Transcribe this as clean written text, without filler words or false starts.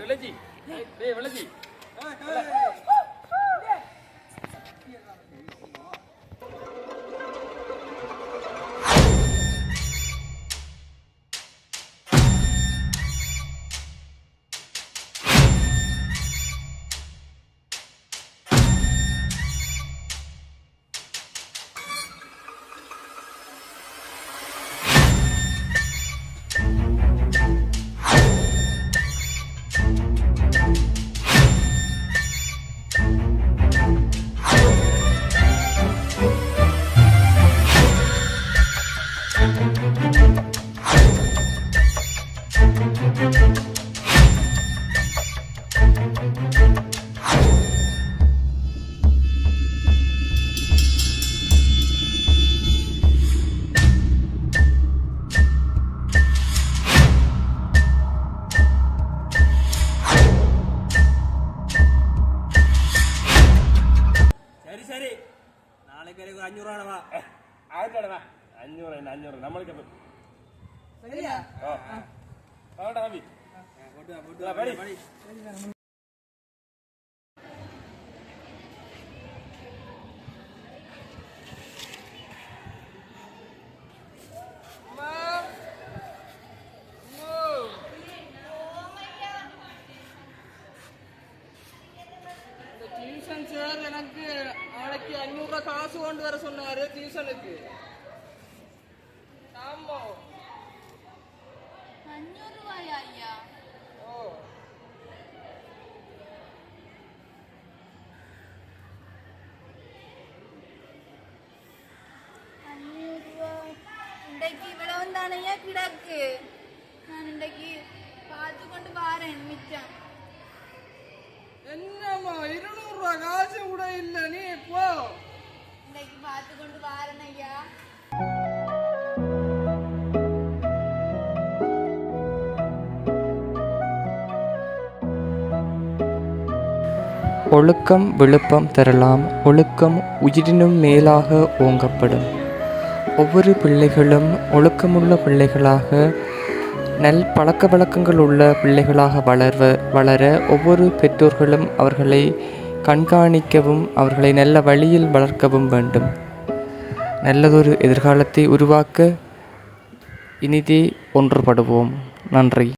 விளைச்சி விளைச்சி சரி நாளைக்கு ஒரு 500 ரூபாடா. ஆயிரம்டா 500 நம்மளுக்கு சரியா? வாடா தம்பி. போட்டு படி. டியூஷன் சார் எனக்கு நாளைக்கு 500 ரூபாய் காசு கொண்டு வர சொன்னாரு டியூஷனுக்கு. ஆமா 500 ரூபாயா ஐயா? ஓ இன்றைக்கு இவ்வளவு தானையா கிடக்கு. நான் இன்றைக்கு பார்த்து கொண்டு வாரேன் மிச்சம். என்னம்மா 200 ரூபாய் காசு கூட இல்ல, நீ போ. இன்றைக்கு பார்த்து கொண்டு வாரேன் ஐயா. ஒழுக்கம் விழுப்பம் தரலாம். ஒழுக்கம் உயிரினும் மேலாக ஓங்கப்படும். ஒவ்வொரு பிள்ளைகளும் ஒழுக்கமுள்ள பிள்ளைகளாக நல் பழக்க வழக்கங்கள் உள்ள பிள்ளைகளாக வளர ஒவ்வொரு பெற்றோர்களும் அவர்களை கண்காணிக்கவும் அவர்களை நல்ல வழியில் வளர்க்கவும் வேண்டும். நல்லதொரு எதிர்காலத்தை உருவாக்க இனிதே ஒன்றுபடுவோம். நன்றி.